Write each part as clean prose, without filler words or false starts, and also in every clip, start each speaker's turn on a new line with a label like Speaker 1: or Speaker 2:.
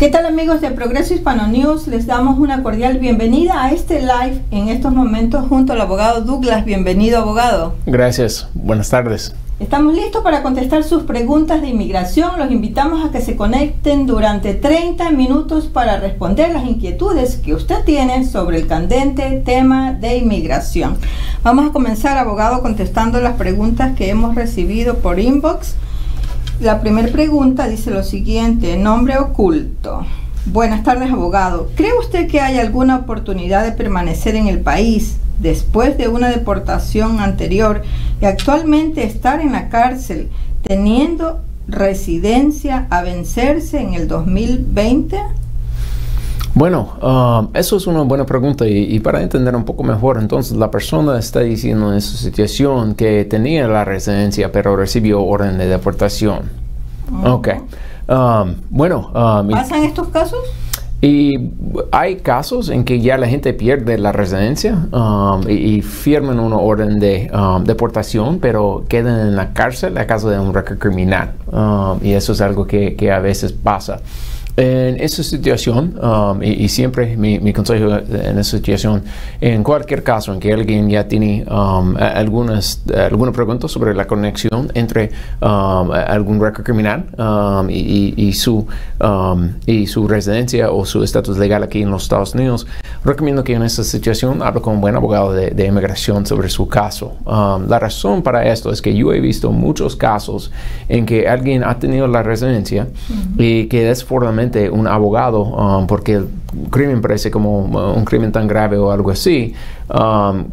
Speaker 1: ¿Qué tal, amigos de Progreso Hispano News? Les damos una cordial bienvenida a este live en estos momentos junto al abogado Douglas. Bienvenido, abogado.
Speaker 2: Gracias. Buenas tardes.
Speaker 1: Estamos listos para contestar sus preguntas de inmigración. Los invitamos a que se conecten durante 30 minutos para responder las inquietudes que usted tiene sobre el candente tema de inmigración. Vamos a comenzar, abogado, contestando las preguntas que hemos recibido por inbox. La primera pregunta dice lo siguiente: nombre oculto. Buenas tardes, abogado. ¿Cree usted que hay alguna oportunidad de permanecer en el país después de una deportación anterior y actualmente estar en la cárcel teniendo residencia a vencerse en el 2020?
Speaker 2: Bueno, eso es una buena pregunta y para entender un poco mejor, entonces la persona está diciendo en su situación que tenía la residencia pero recibió orden de deportación. Ok.
Speaker 1: ¿Pasan estos casos?
Speaker 2: Y hay casos en que ya la gente pierde la residencia y firman una orden de deportación, pero quedan en la cárcel a causa de un récord criminal. Y eso es algo que a veces pasa. En esa situación, y siempre mi consejo en esa situación, en cualquier caso en que alguien ya tiene alguna pregunta sobre la conexión entre algún récord criminal y su residencia o su estatus legal aquí en los Estados Unidos, recomiendo que en esa situación hable con un buen abogado de inmigración sobre su caso. La razón para esto es que yo he visto muchos casos en que alguien ha tenido la residencia y que desafortunadamente un abogado, porque el crimen parece como un crimen tan grave o algo así,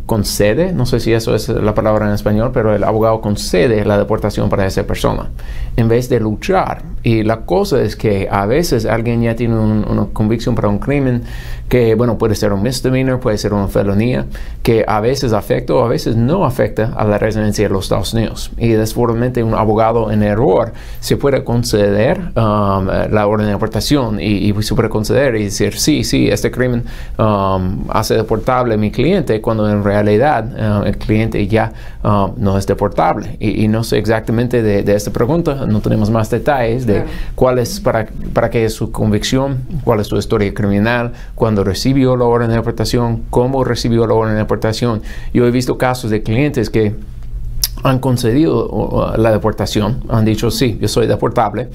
Speaker 2: concede, no sé si eso es la palabra en español, pero el abogado concede la deportación para esa persona en vez de luchar. Y la cosa es que a veces alguien ya tiene una convicción para un crimen que, bueno, puede ser un misdemeanor, puede ser una felonía, que a veces afecta o a veces no afecta a la residencia de los Estados Unidos. Y desfortunadamente un abogado en error se puede conceder la orden de deportación y se puede conceder y decir, sí, este crimen hace deportable a mi cliente, cuando en realidad el cliente ya no es deportable. Y no sé exactamente de esta pregunta, no tenemos más detalles de cuál es, para qué es su convicción, cuál es su historia criminal, cuándo recibió la orden de deportación, cómo recibió la orden de deportación. Yo he visto casos de clientes que han concedido la deportación, han dicho sí, yo soy deportable,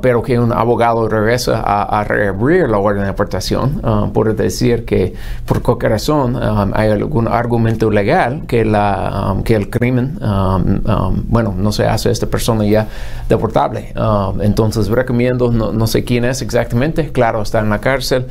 Speaker 2: pero que un abogado regresa a reabrir la orden de deportación por decir que por cualquier razón hay algún argumento legal que el crimen, no se hace a esta persona ya deportable. Entonces recomiendo, no sé quién es exactamente, claro, está en la cárcel,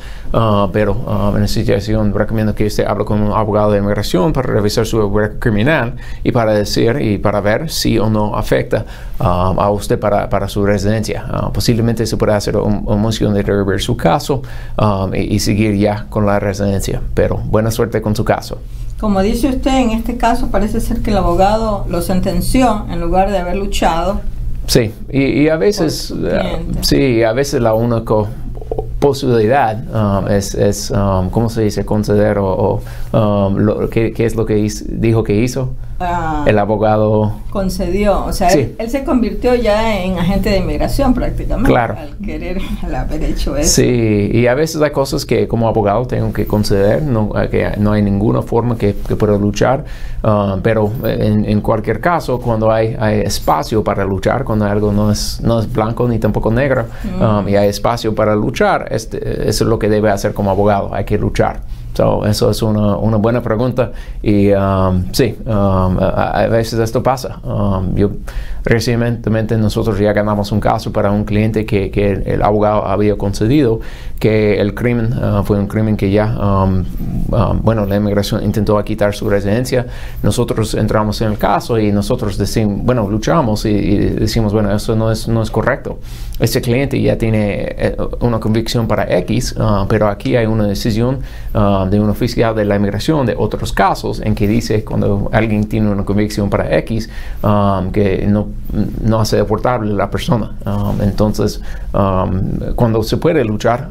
Speaker 2: pero en esa situación recomiendo que usted hable con un abogado de inmigración para revisar su récord criminal y para decir y para ver si o no afecta a usted para su residencia. Posiblemente se pueda hacer una moción de rever su caso y seguir ya con la residencia, pero buena suerte con su caso.
Speaker 1: Como dice usted, en este caso parece ser que el abogado lo sentenció en lugar de haber luchado.
Speaker 2: Sí, y a veces, a veces la única posibilidad es ¿cómo se dice? Conceder ¿qué es lo que dijo que hizo? El abogado
Speaker 1: concedió, o sea,
Speaker 2: sí.
Speaker 1: él se convirtió ya en agente de inmigración prácticamente,
Speaker 2: claro,
Speaker 1: al haber hecho eso.
Speaker 2: Sí, y a veces hay cosas que como abogado tengo que conceder, que no hay ninguna forma que pueda luchar, pero en cualquier caso, cuando hay espacio para luchar, cuando algo no es blanco ni tampoco negro, y hay espacio para luchar, eso es lo que debe hacer como abogado, hay que luchar. Eso es una buena pregunta y a veces esto pasa. Recientemente nosotros ya ganamos un caso para un cliente que el abogado había concedido que el crimen fue un crimen que ya, la inmigración intentó quitar su residencia. Nosotros entramos en el caso y nosotros luchamos y decimos, eso no es correcto. Este cliente ya tiene una convicción para X, pero aquí hay una decisión de un oficial de la inmigración de otros casos en que dice cuando alguien tiene una convicción para X que no hace deportable la persona. Entonces, cuando se puede luchar,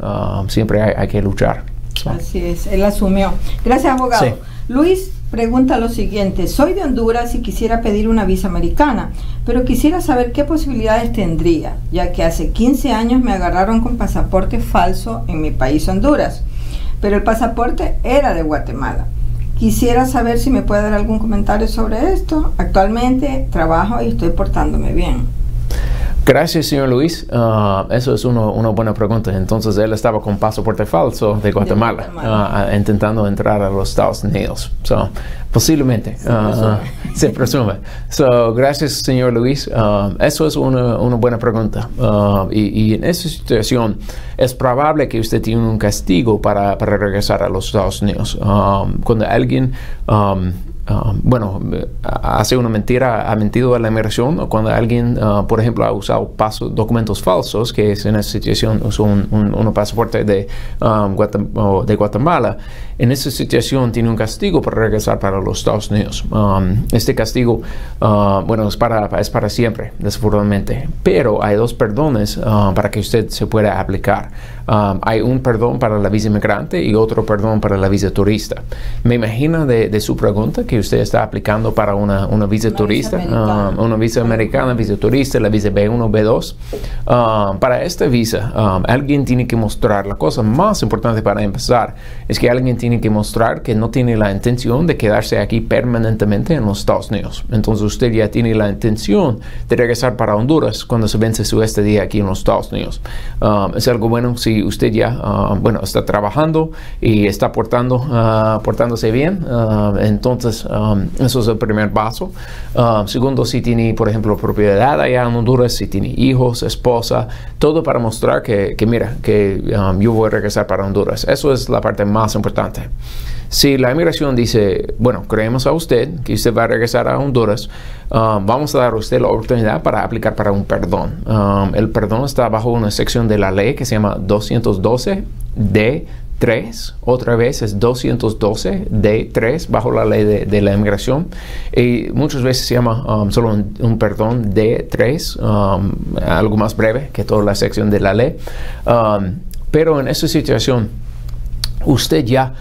Speaker 2: siempre hay que luchar.
Speaker 1: Así es, él asumió. Gracias, abogado.
Speaker 2: Sí.
Speaker 1: Luis pregunta lo siguiente: soy de Honduras y quisiera pedir una visa americana, pero quisiera saber qué posibilidades tendría, ya que hace 15 años me agarraron con pasaporte falso en mi país, Honduras, pero el pasaporte era de Guatemala. Quisiera saber si me puede dar algún comentario sobre esto. Actualmente trabajo y estoy portándome bien.
Speaker 2: Gracias, señor Luis. Eso es una buena pregunta. Entonces, él estaba con pasaporte falso de Guatemala, intentando entrar a los Estados Unidos. Posiblemente. Se presume. Gracias, señor Luis. Eso es una buena pregunta. Y en esa situación, es probable que usted tiene un castigo para regresar a los Estados Unidos. Cuando alguien hace una mentira, ha mentido a la inmigración, o cuando alguien, por ejemplo, ha usado documentos falsos, que es en esa situación un pasaporte de Guatemala, en esa situación tiene un castigo para regresar para los Estados Unidos. Este castigo, es para siempre, desafortunadamente. Pero hay dos perdones para que usted se pueda aplicar. Hay un perdón para la visa inmigrante y otro perdón para la visa turista. Me imagino de su pregunta que usted está aplicando para una visa turista, una visa americana, visa turista, la visa B1, B2. Para esta visa, alguien tiene que mostrar, la cosa más importante para empezar, es que alguien tiene que mostrar que no tiene la intención de quedarse aquí permanentemente en los Estados Unidos. Entonces usted ya tiene la intención de regresar para Honduras cuando se vence su estadía aquí en los Estados Unidos. Es algo bueno si usted ya está trabajando y está portándose bien. Entonces eso es el primer paso. Segundo, si tiene, por ejemplo, propiedad allá en Honduras, si tiene hijos, esposa, todo para mostrar que yo voy a regresar para Honduras. Eso es la parte más importante. Si la inmigración dice, creemos a usted que usted va a regresar a Honduras, vamos a dar a usted la oportunidad para aplicar para un perdón. El perdón está bajo una sección de la ley que se llama 212 D3, otra vez es 212 D3 bajo la ley de la inmigración, y muchas veces se llama solo un perdón D3, algo más breve que toda la sección de la ley, pero en esa situación usted ya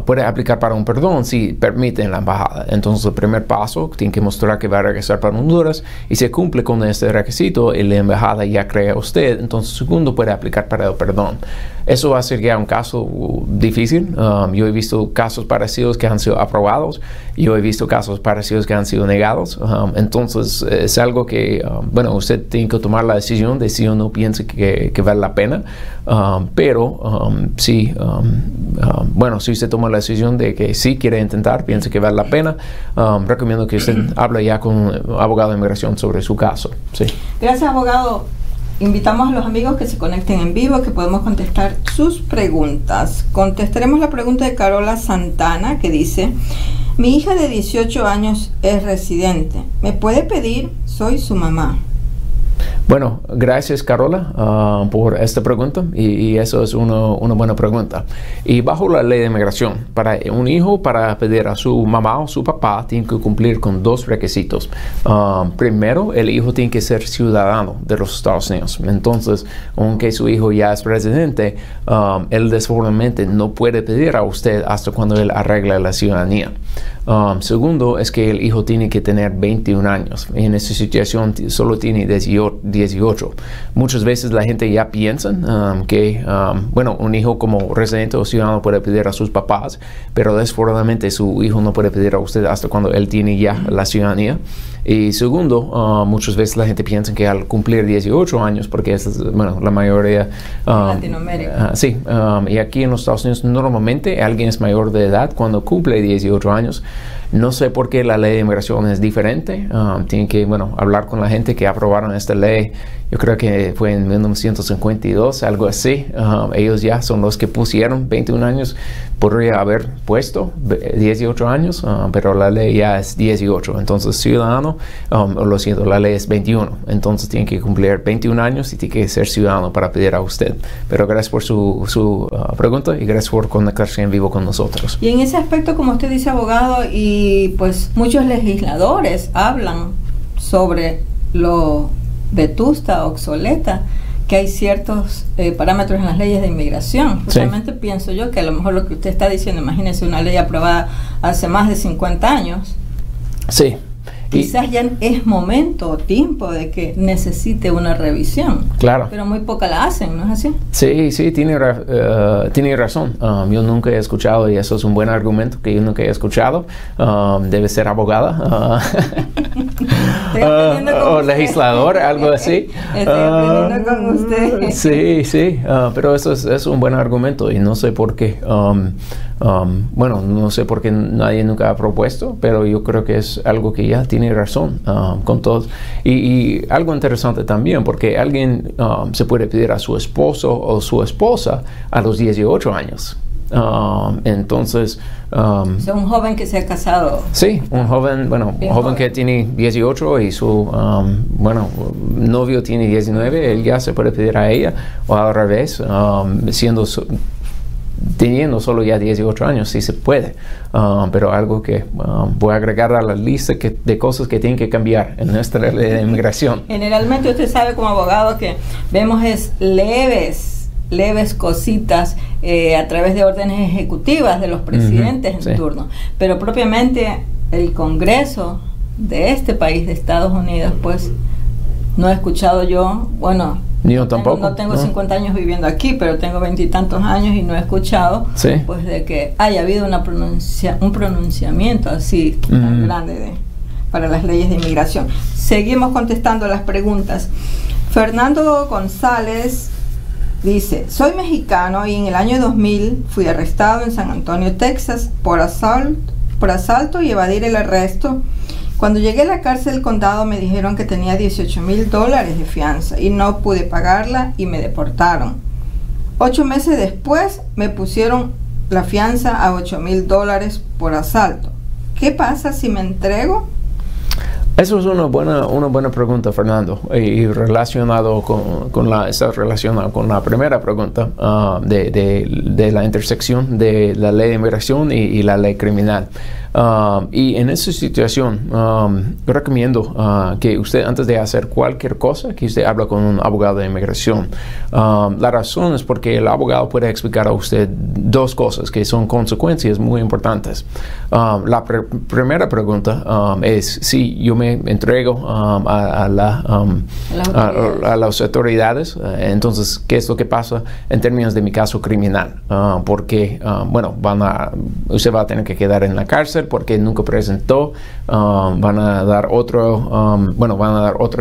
Speaker 2: puede aplicar para un perdón si permite la embajada. Entonces el primer paso tiene que mostrar que va a regresar para Honduras, y se cumple con este requisito y la embajada ya cree a usted. Entonces segundo puede aplicar para el perdón. Eso va a ser ya un caso difícil. Yo he visto casos parecidos que han sido aprobados, yo he visto casos parecidos que han sido negados. Entonces es algo que usted tiene que tomar la decisión de si uno piensa que vale la pena. Si usted toma la decisión de que sí quiere intentar, piensa que vale la pena, recomiendo que usted hable ya con un abogado de inmigración sobre su caso. Sí.
Speaker 1: Gracias, abogado. Invitamos a los amigos que se conecten en vivo, que podemos contestar sus preguntas. Contestaremos la pregunta de Carola Santana, que dice: mi hija de 18 años es residente. ¿Me puede pedir? Soy su mamá.
Speaker 2: Bueno, gracias Carola por esta pregunta, y eso es una buena pregunta. Y bajo la ley de inmigración, para un hijo, para pedir a su mamá o su papá, tiene que cumplir con dos requisitos. Primero, el hijo tiene que ser ciudadano de los Estados Unidos. Entonces, aunque su hijo ya es residente, él desafortunadamente no puede pedir a usted hasta cuando él arregle la ciudadanía. Segundo, es que el hijo tiene que tener 21 años. En esta situación solo tiene 18. Muchas veces la gente ya piensa que un hijo como residente o ciudadano puede pedir a sus papás, pero desafortunadamente su hijo no puede pedir a usted hasta cuando él tiene ya la ciudadanía. Y segundo, muchas veces la gente piensa que al cumplir 18 años, porque esa es la mayoría
Speaker 1: Latinoamérica.
Speaker 2: Sí, y aquí en los Estados Unidos normalmente alguien es mayor de edad cuando cumple 18 años. No sé por qué la ley de inmigración es diferente. Tienen que hablar con la gente que aprobaron esta ley. Yo creo que fue en 1952, algo así. Ellos ya son los que pusieron 21 años. Podría haber puesto 18 años, pero la ley ya es 18. Entonces, ciudadano, lo siento, la ley es 21. Entonces, tiene que cumplir 21 años y tiene que ser ciudadano para pedir a usted. Pero gracias por su pregunta y gracias por conectarse en vivo con nosotros.
Speaker 1: Y en ese aspecto, como usted dice, abogado, y pues muchos legisladores hablan sobre lo vetusta, obsoleta, que hay ciertos parámetros en las leyes de inmigración. Justamente pienso yo que a lo mejor lo que usted está diciendo, imagínese una ley aprobada hace más de 50 años.
Speaker 2: Sí.
Speaker 1: Quizás ya es momento o tiempo de que necesite una revisión.
Speaker 2: Claro.
Speaker 1: Pero muy poca la hacen, ¿no es así?
Speaker 2: Sí, tiene razón. Yo nunca he escuchado, y eso es un buen argumento que yo nunca he escuchado. Debe ser abogada. O legislador, algo así.
Speaker 1: Estoy aprendiendo con usted.
Speaker 2: Sí, pero eso es un buen argumento y no sé por qué. Bueno, no sé por qué nadie nunca ha propuesto, pero yo creo que es algo que ya tiene razón con todos. Y algo interesante también, porque alguien se puede pedir a su esposo o su esposa a los 18 años. Entonces...
Speaker 1: un joven que se ha casado.
Speaker 2: Sí, un joven que tiene 18 y su novio tiene 19, él ya se puede pedir a ella, o al revés, teniendo solo ya 18 años, sí se puede, pero algo que voy a agregar a la lista de cosas que tienen que cambiar en nuestra ley de inmigración.
Speaker 1: Generalmente usted sabe como abogado que vemos leves cositas a través de órdenes ejecutivas de los presidentes en turno, pero propiamente el Congreso de este país, de Estados Unidos, pues no he escuchado yo,
Speaker 2: yo tampoco.
Speaker 1: No tengo 50 años viviendo aquí, pero tengo 20 y tantos años y no he escuchado pues de que haya habido un pronunciamiento así tan grande para las leyes de inmigración. Seguimos contestando las preguntas. Fernando González dice: soy mexicano y en el año 2000 fui arrestado en San Antonio, Texas, por asalto y evadir el arresto. Cuando llegué a la cárcel del condado me dijeron que tenía $18,000 de fianza y no pude pagarla y me deportaron. 8 meses después me pusieron la fianza a $8,000 por asalto. ¿Qué pasa si me entrego?
Speaker 2: Eso es una buena pregunta, Fernando, y está relacionado con la primera pregunta de la intersección de la ley de inmigración y la ley criminal. Y en esa situación, yo recomiendo que usted, antes de hacer cualquier cosa, que usted hable con un abogado de inmigración. La razón es porque el abogado puede explicar a usted dos cosas que son consecuencias muy importantes. La primera pregunta es si yo me entrego a las autoridades, entonces, ¿qué es lo que pasa en términos de mi caso criminal? Porque, usted va a tener que quedar en la cárcel porque nunca presentó, van a dar otra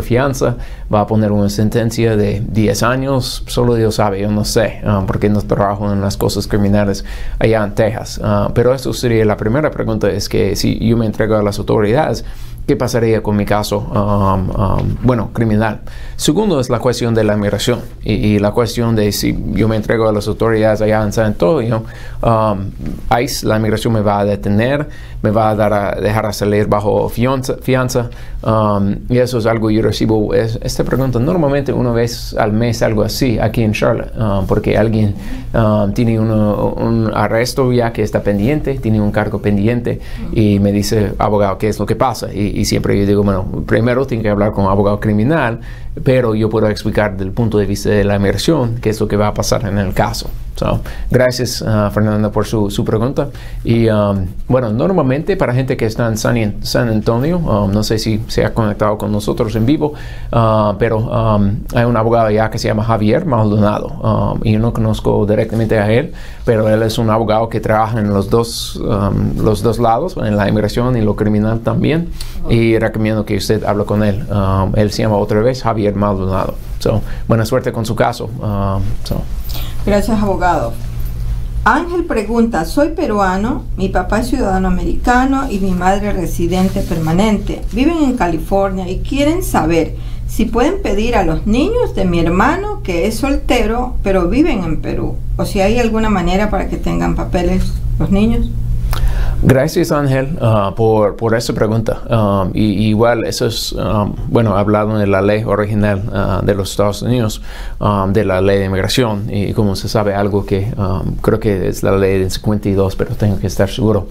Speaker 2: fianza, va a poner una sentencia de 10 años, solo Dios sabe, yo no sé, porque no trabajo en las cosas criminales allá en Texas. Pero esto sería la primera pregunta, es que si yo me entrego a las autoridades, ¿qué pasaría con mi caso criminal? Segundo es la cuestión de la migración y la cuestión de si yo me entrego a las autoridades allá en San Antonio, ICE, la migración me va a detener, me va a dejar a salir bajo fianza, y eso es algo yo recibo esta pregunta normalmente una vez al mes, algo así, aquí en Charlotte, porque alguien tiene un arresto ya que está pendiente, tiene un cargo pendiente y me dice: abogado, ¿qué es lo que pasa? Y siempre yo digo, primero tengo que hablar con un abogado criminal, pero yo puedo explicar desde el punto de vista de la inmigración qué es lo que va a pasar en el caso. Gracias, Fernanda, por su pregunta. Y normalmente para gente que está en San Antonio, no sé si se ha conectado con nosotros en vivo, pero hay un abogado allá que se llama Javier Maldonado, y yo no conozco directamente a él, pero él es un abogado que trabaja en los dos lados, en la inmigración y lo criminal también, y recomiendo que usted hable con él. Él se llama otra vez Javier Maldonado. Buena suerte con su caso.
Speaker 1: Gracias, abogado. Ángel pregunta: soy peruano, mi papá es ciudadano americano y mi madre residente permanente. Viven en California y quieren saber si pueden pedir a los niños de mi hermano, que es soltero, pero viven en Perú, o si hay alguna manera para que tengan papeles los niños.
Speaker 2: Gracias, Ángel, por esa pregunta. Y igual eso es, hablado de la ley original de los Estados Unidos, de la ley de inmigración, y como se sabe, algo que creo que es la ley del 52, pero tengo que estar seguro.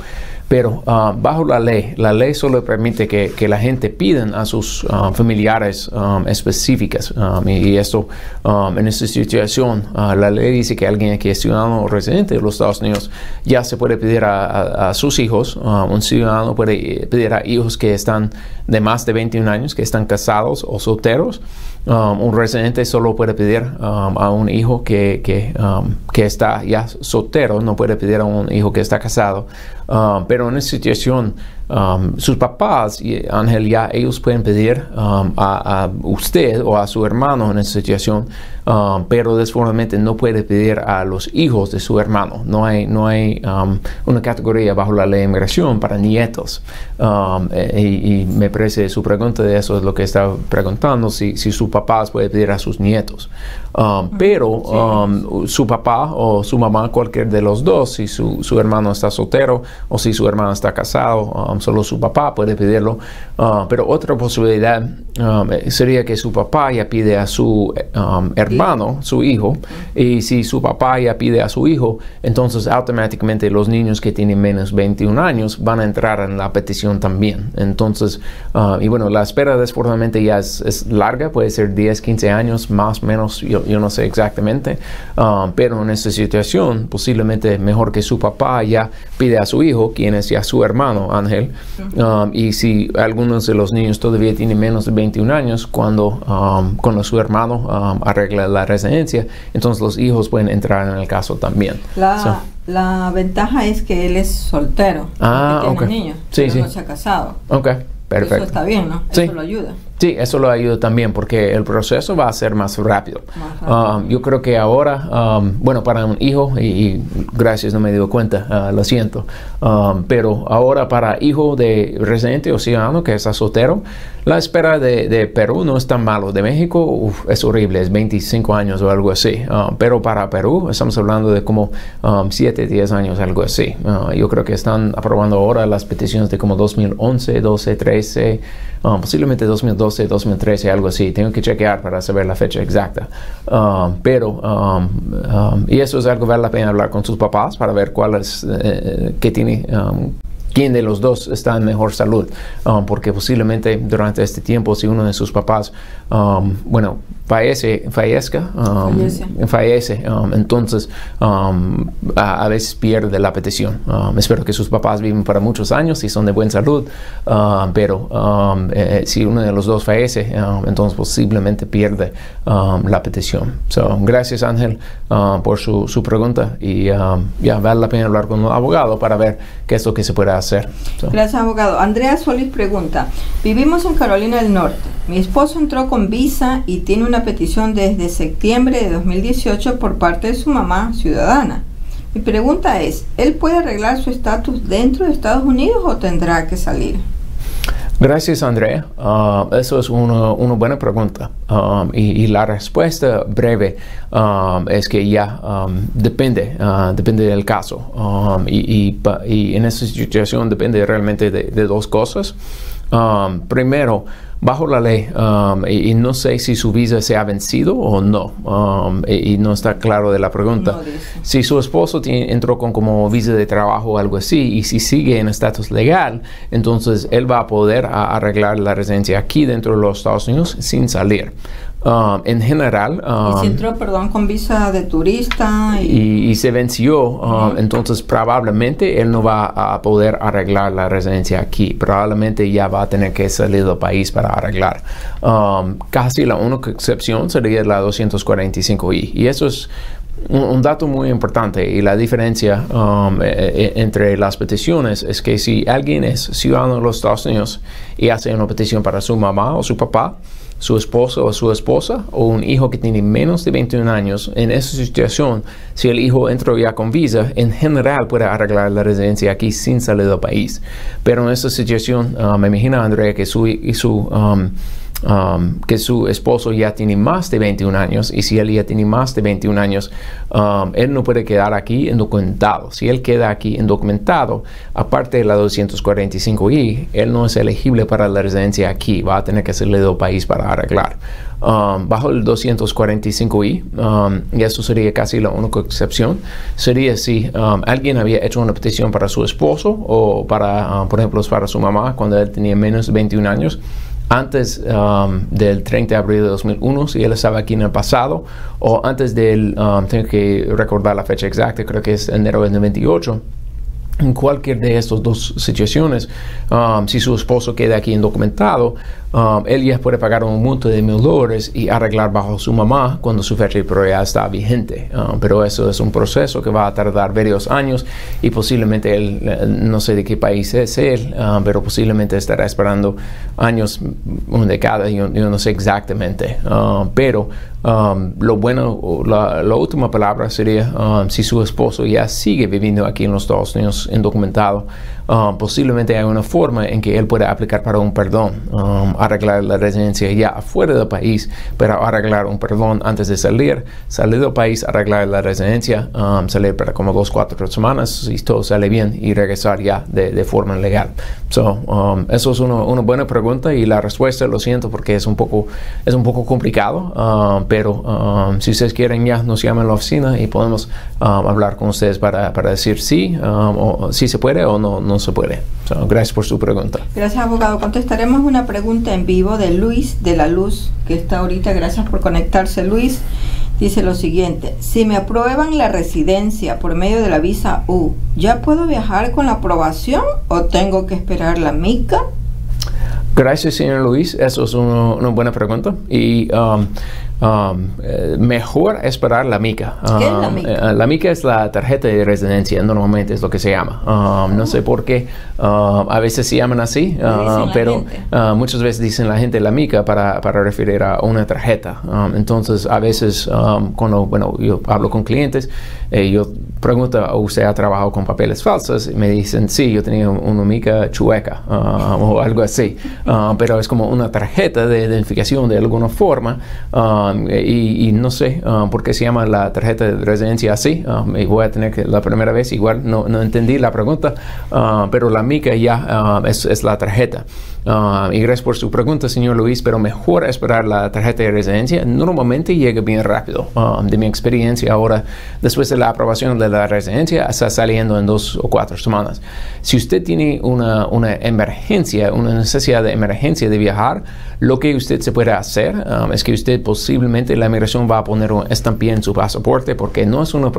Speaker 2: Pero bajo la ley solo permite que la gente piden a sus familiares específicas. Y esto, en esta situación, la ley dice que alguien que es ciudadano o residente de los Estados Unidos ya se puede pedir a sus hijos. Un ciudadano puede pedir a hijos que están de más de 21 años, que están casados o solteros. Un residente solo puede pedir a un hijo que está ya soltero, no puede pedir a un hijo que está casado. Pero en esta situación, sus papás, Ángel, ya ellos pueden pedir a usted o a su hermano en esta situación, pero desfortunadamente no puede pedir a los hijos de su hermano. No hay una categoría bajo la ley de inmigración para nietos. Y me parece su pregunta de eso es lo que estaba preguntando, si sus papás pueden pedir a sus nietos. Pero su papá o su mamá, cualquier de los dos, si su hermano está soltero o si su hermano está casado, solo su papá puede pedirlo. Pero otra posibilidad sería que su papá ya pide a su hermano, su hijo, y si su papá ya pide a su hijo, entonces automáticamente los niños que tienen menos de 21 años van a entrar en la petición también. Entonces, y bueno, la espera desfortunadamente ya es larga, puede ser 10, 15 años, más o menos, yo no sé exactamente, pero en esta situación posiblemente mejor que su papá ya pide a su hijo, quien es ya su hermano, Ángel, y si algunos de los niños todavía tienen menos de 21 años, cuando su hermano arregla la residencia, entonces los hijos pueden entrar en el caso también.
Speaker 1: La ventaja es que él es soltero, tiene niños, pero no se ha casado.
Speaker 2: Perfecto.
Speaker 1: Eso está bien, ¿no? Eso lo ayuda.
Speaker 2: Sí, eso lo ayuda también porque el proceso va a ser más rápido. Yo creo que ahora, bueno, para un hijo, y gracias, no me dio cuenta, lo siento, pero ahora para hijo de residente o ciudadano que está soltero, la espera de Perú no es tan malo. De México es horrible, es 25 años o algo así. Pero para Perú estamos hablando de como 7, 10 años, algo así. Yo creo que están aprobando ahora las peticiones de como 2011, 12, 13, posiblemente 2012, 2013, algo así. Tengo que chequear para saber la fecha exacta. Y eso es algo que vale la pena hablar con sus papás para ver cuál es, qué tiene, quién de los dos está en mejor salud, porque posiblemente durante este tiempo, si uno de sus papás, fallece, entonces a veces pierde la petición. Espero que sus papás viven para muchos años y son de buena salud, pero si uno de los dos fallece, entonces posiblemente pierde la petición. Gracias, Ángel, por su pregunta, y ya vale la pena hablar con un abogado para ver qué es lo que se puede hacer.
Speaker 1: Gracias, abogado. Andrea Solís pregunta: vivimos en Carolina del Norte. Mi esposo entró con visa y tiene una petición desde septiembre de 2018 por parte de su mamá ciudadana. Mi pregunta es, ¿él puede arreglar su estatus dentro de Estados Unidos o tendrá que salir?
Speaker 2: Gracias, Andrea. Eso es una buena pregunta. Y la respuesta breve es que ya depende del caso. Y en esta situación depende realmente de dos cosas. Primero, bajo la ley, y no sé si su visa se ha vencido o no, y no está claro de la pregunta. Si su esposo entró con como visa de trabajo o algo así, y si sigue en estatus legal, entonces él va a poder arreglar la residencia aquí dentro de los Estados Unidos sin salir. En general...
Speaker 1: y si entró, con visa de turista...
Speaker 2: Y se venció, entonces probablemente él no va a poder arreglar la residencia aquí. Probablemente ya va a tener que salir del país para arreglar. Casi la única excepción sería la 245I. Y eso es un dato muy importante, y la diferencia entre las peticiones es que si alguien es ciudadano de los Estados Unidos y hace una petición para su mamá o su papá, su esposo o su esposa, o un hijo que tiene menos de 21 años, en esa situación, si el hijo entró ya con visa, en general puede arreglar la residencia aquí sin salir del país. Pero en esta situación, me imagino, Andrea, que su que su esposo ya tiene más de 21 años, y si él ya tiene más de 21 años, él no puede quedar aquí indocumentado. Si él queda aquí indocumentado, aparte de la 245I, él no es elegible para la residencia aquí, va a tener que salir del país para arreglar. Bajo el 245I, y eso sería casi la única excepción, sería si alguien había hecho una petición para su esposo o para, por ejemplo, para su mamá cuando él tenía menos de 21 años, antes del 30 de abril de 2001, si él estaba aquí en el pasado, o antes del, tengo que recordar la fecha exacta, creo que es enero del 98. En cualquier de estas dos situaciones, si su esposo queda aquí indocumentado, él ya puede pagar un monto de $1,000 y arreglar bajo su mamá cuando su fecha de prioridad está vigente. Pero eso es un proceso que va a tardar varios años, y posiblemente él, no sé de qué país es él, pero posiblemente estará esperando años, una década, yo no sé exactamente. Pero lo bueno, la última palabra sería si su esposo ya sigue viviendo aquí en los Estados Unidos indocumentado, posiblemente hay una forma en que él pueda aplicar para un perdón, arreglar la residencia ya afuera del país, pero arreglar un perdón antes de salir del país, arreglar la residencia, salir para como 2-4 semanas, si todo sale bien, y regresar ya de forma legal. Eso es una buena pregunta, y la respuesta, lo siento porque es un poco complicado, pero si ustedes quieren, ya nos llaman a la oficina y podemos hablar con ustedes para decir sí, o si se puede o no se puede. Gracias por su pregunta.
Speaker 1: Gracias, abogado. Contestaremos una pregunta en vivo de Luis de la Luz, que está ahorita. Gracias por conectarse, Luis. Dice lo siguiente: si me aprueban la residencia por medio de la visa U, ¿ya puedo viajar con la aprobación o tengo que esperar la mica?
Speaker 2: Gracias, señor Luis. Eso es una buena pregunta. Y mejor esperar la mica.
Speaker 1: ¿Qué es la mica?
Speaker 2: La mica es la tarjeta de residencia, normalmente es lo que se llama. No sé por qué a veces se llaman así, pero muchas veces dicen la gente la mica para referir a una tarjeta. Entonces, a veces cuando yo hablo con clientes, yo pregunto: ¿usted ha trabajado con papeles falsos? Y me dicen: sí, yo tenía una mica chueca o algo así. Pero es como una tarjeta de identificación de alguna forma, y no sé por qué se llama la tarjeta de residencia así. Y voy a tener que, la primera vez igual no entendí la pregunta, pero la mica ya es la tarjeta. Y gracias por su pregunta, señor Luis, pero mejor esperar la tarjeta de residencia. Normalmente llega bien rápido. De mi experiencia ahora, después de la aprobación de la residencia, está saliendo en 2 o 4 semanas. Si usted tiene una emergencia, una necesidad de emergencia de viajar, lo que usted se puede hacer es que usted posiblemente la migración va a poner una estampilla en su pasaporte, porque no es una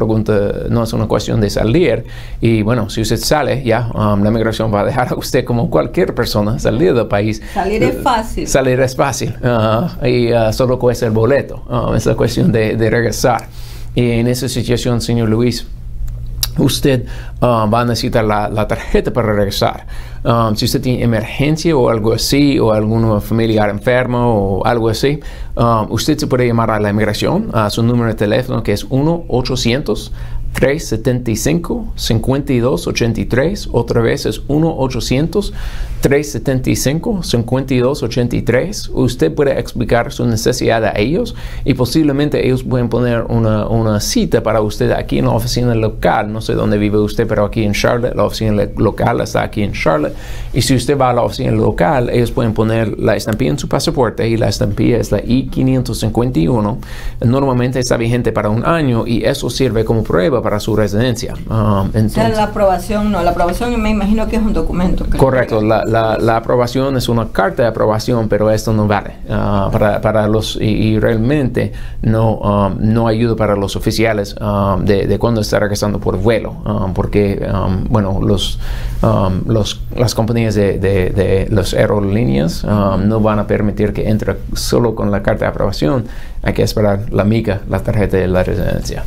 Speaker 2: cuestión de salir. Y bueno, si usted sale, ya la migración va a dejar a usted como cualquier persona salir del país.
Speaker 1: Salir es fácil.
Speaker 2: Salir es fácil. Y solo cuesta el boleto. Es la cuestión de regresar. Y en esa situación, señor Luis, usted va a necesitar la tarjeta para regresar. Si usted tiene emergencia o algo así, o algún familiar enfermo o algo así, usted se puede llamar a la inmigración a su número de teléfono, que es 1-800-375-5283. Otra vez es 1-800-375-5283. Usted puede explicar su necesidad a ellos, y posiblemente ellos pueden poner una cita para usted aquí en la oficina local. No sé dónde vive usted, pero aquí en Charlotte, la oficina local está aquí en Charlotte. Y si usted va a la oficina local, ellos pueden poner la estampilla en su pasaporte, y la estampilla es la I-551. Normalmente está vigente para 1 año, y eso sirve como prueba para su residencia.
Speaker 1: Entonces, la aprobación no, la aprobación me imagino que es un documento.
Speaker 2: Correcto, la aprobación es una carta de aprobación, pero esto no vale para los, y realmente no ayuda para los oficiales de cuando está regresando por vuelo, porque bueno, las compañías de las aerolíneas no van a permitir que entre solo con la carta de aprobación. Hay que esperar la mica, la tarjeta de la residencia.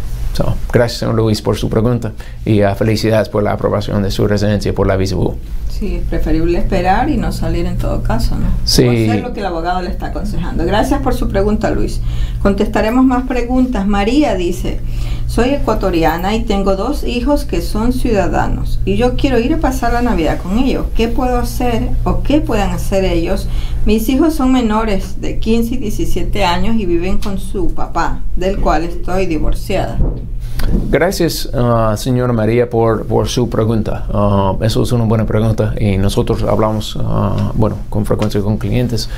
Speaker 2: Gracias, señor Luis, por su pregunta, y felicidades por la aprobación de su residencia por la visa U.
Speaker 1: Sí, es preferible esperar y no salir en todo caso, ¿no?
Speaker 2: Sí.
Speaker 1: O hacer lo que el abogado le está aconsejando. Gracias por su pregunta, Luis. Contestaremos más preguntas. María dice: Soy ecuatoriana y tengo 2 hijos que son ciudadanos y yo quiero ir a pasar la Navidad con ellos. ¿Qué puedo hacer o qué pueden hacer ellos? Mis hijos son menores de 15 y 17 años y viven con su papá, del cual estoy divorciada.
Speaker 2: Gracias, señora María, por su pregunta. Eso es una buena pregunta y nosotros hablamos, con frecuencia con clientes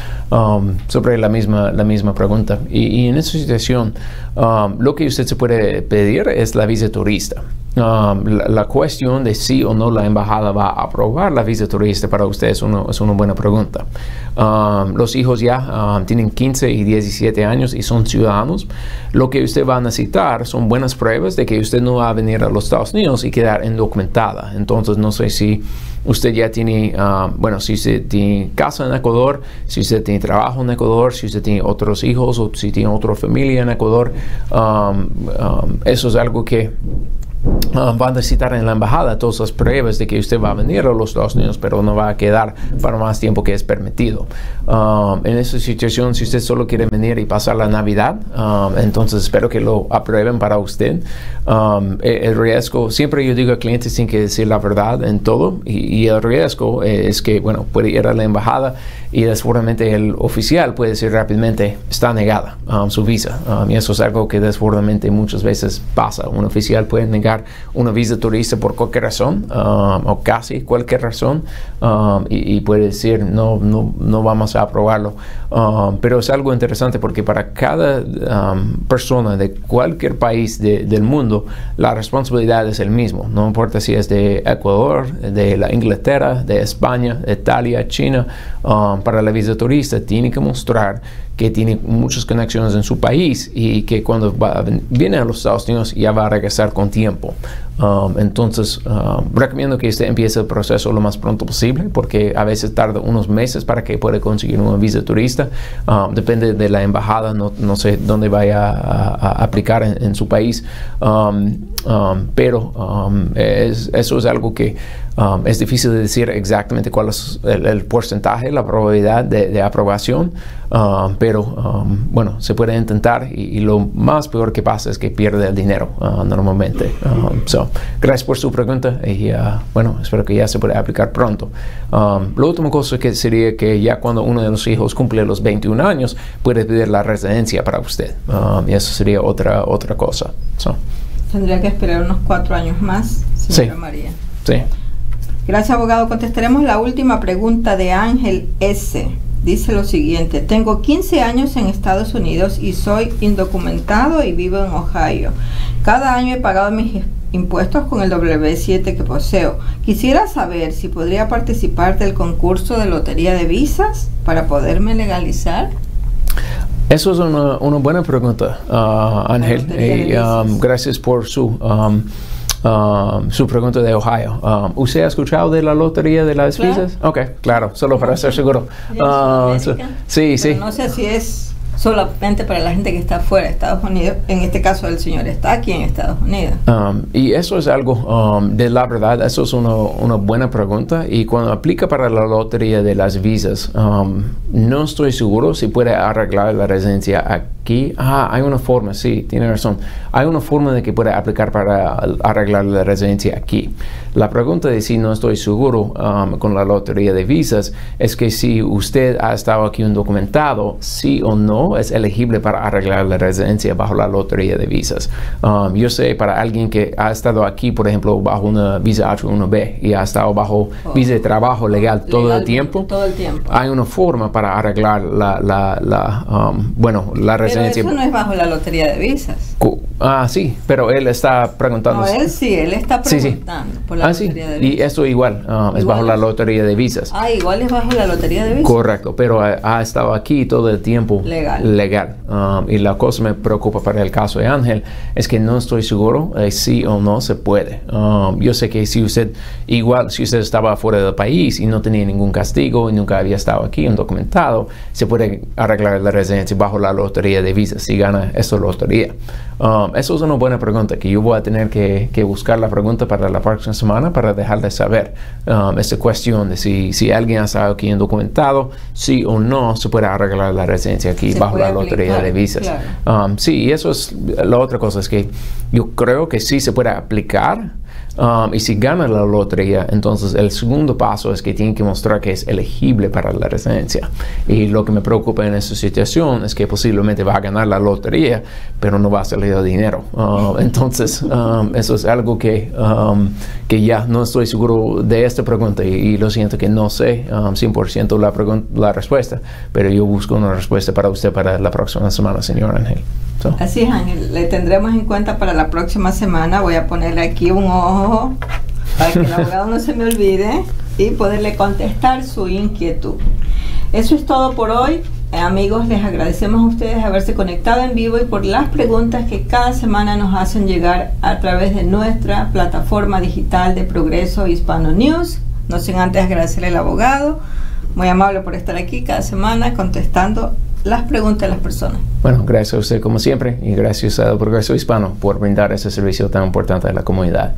Speaker 2: sobre la misma pregunta. Y en esta situación, lo que usted se puede pedir es la visa turista. La cuestión de si o no la embajada va a aprobar la visa turista para usted es una buena pregunta. Los hijos ya tienen 15 y 17 años y son ciudadanos. Lo que usted va a necesitar son buenas pruebas de que usted no va a venir a los Estados Unidos y quedar indocumentada. Entonces, no sé si usted ya tiene, si usted tiene casa en Ecuador, si usted tiene trabajo en Ecuador, si usted tiene otros hijos o si tiene otra familia en Ecuador. Eso es algo que va a necesitar en la embajada, todas las pruebas de que usted va a venir a los Estados Unidos, pero no va a quedar para más tiempo que es permitido. En esta situación, si usted solo quiere venir y pasar la Navidad, entonces espero que lo aprueben para usted. El riesgo, siempre yo digo a clientes tienen que decir la verdad en todo, y el riesgo es que, puede ir a la embajada y desbordamente el oficial puede decir rápidamente, está negada su visa. Y eso es algo que desbordamente muchas veces pasa. Un oficial puede negar una visa turista por cualquier razón, o casi cualquier razón, y puede decir, no vamos a aprobarlo. Pero es algo interesante porque para cada persona de cualquier país del mundo, la responsabilidad es el mismo. No importa si es de Ecuador, de la Inglaterra, de España, de Italia, China. Para la visa turista tiene que mostrar que tiene muchas conexiones en su país y que cuando viene a los Estados Unidos ya va a regresar con tiempo. Entonces, recomiendo que usted empiece el proceso lo más pronto posible porque a veces tarda unos meses para que pueda conseguir una visa turista. Depende de la embajada, no sé dónde vaya a aplicar en su país. Pero eso es algo que es difícil de decir exactamente cuál es el porcentaje, la probabilidad de aprobación, pero se puede intentar y lo más peor que pasa es que pierde el dinero normalmente. Gracias por su pregunta y espero que ya se pueda aplicar pronto. La última cosa que sería que ya cuando uno de los hijos cumple los 21 años puede pedir la residencia para usted, y eso sería otra cosa.
Speaker 1: Tendría que esperar unos 4 años más, señora María.
Speaker 2: Sí.
Speaker 1: Gracias, abogado. Contestaremos la última pregunta de Ángel S. Dice lo siguiente: tengo 15 años en Estados Unidos y soy indocumentado y vivo en Ohio. Cada año he pagado mis impuestos con el W7 que poseo. Quisiera saber si podría participar del concurso de lotería de visas para poderme legalizar.
Speaker 2: Eso es una buena pregunta, Ángel. Gracias por su pregunta de Ohio. ¿Usted ha escuchado de la lotería de las visas? Ok, claro, solo para estar seguro. Sí.
Speaker 1: No sé si es solamente para la gente que está fuera de Estados Unidos. En este caso el señor está aquí en Estados Unidos.
Speaker 2: Y eso es algo, de la verdad, eso es una buena pregunta. Y cuando aplica para la lotería de las visas, no estoy seguro si puede arreglar la residencia aquí. Hay una forma, sí, tiene razón. Hay una forma de que puede aplicar para arreglar la residencia aquí. La pregunta de si no estoy seguro con la lotería de visas es que si usted ha estado aquí undocumentado, sí o no es elegible para arreglar la residencia bajo la lotería de visas. Yo sé para alguien que ha estado aquí, por ejemplo, bajo una visa H1B y ha estado bajo visa de trabajo legal todo el tiempo, hay una forma para arreglar la residencia.
Speaker 1: Pero eso no es bajo la lotería de visas.
Speaker 2: Sí, pero él está preguntando.
Speaker 1: No, él está preguntando por la lotería de visas.
Speaker 2: Y eso igual es bajo la lotería de visas.
Speaker 1: Igual es bajo la lotería de visas.
Speaker 2: Correcto, pero ha estado aquí todo el tiempo legal. Y la cosa me preocupa para el caso de Ángel es que no estoy seguro si o no se puede. Yo sé que si usted estaba fuera del país y no tenía ningún castigo y nunca había estado aquí undocumentado, se puede arreglar la residencia bajo la lotería de visas si gana esa lotería. Eso es una buena pregunta que yo voy a tener que buscar la pregunta para la próxima semana para dejar de saber esta cuestión de si alguien ha estado aquí indocumentado, sí o no se puede arreglar la residencia aquí bajo bajo la lotería de visas.
Speaker 1: Claro.
Speaker 2: Sí, y eso es la otra cosa, es que yo creo que sí se puede aplicar. Y si gana la lotería, entonces el segundo paso es que tiene que mostrar que es elegible para la residencia. Y lo que me preocupa en esta situación es que posiblemente va a ganar la lotería, pero no va a salir el dinero. Entonces, eso es algo que ya no estoy seguro de esta pregunta y lo siento que no sé 100% la respuesta, pero yo busco una respuesta para usted para la próxima semana, señor Ángel.
Speaker 1: Así es, Ángel, le tendremos en cuenta para la próxima semana. Voy a ponerle aquí un ojo para que el abogado no se me olvide y poderle contestar su inquietud. Eso es todo por hoy. Amigos, les agradecemos a ustedes haberse conectado en vivo y por las preguntas que cada semana nos hacen llegar a través de nuestra plataforma digital de Progreso Hispano News. No sin antes agradecerle al abogado, muy amable por estar aquí cada semana contestando las preguntas de las personas.
Speaker 2: Bueno, gracias a usted como siempre y gracias al Progreso Hispano por brindar ese servicio tan importante a la comunidad.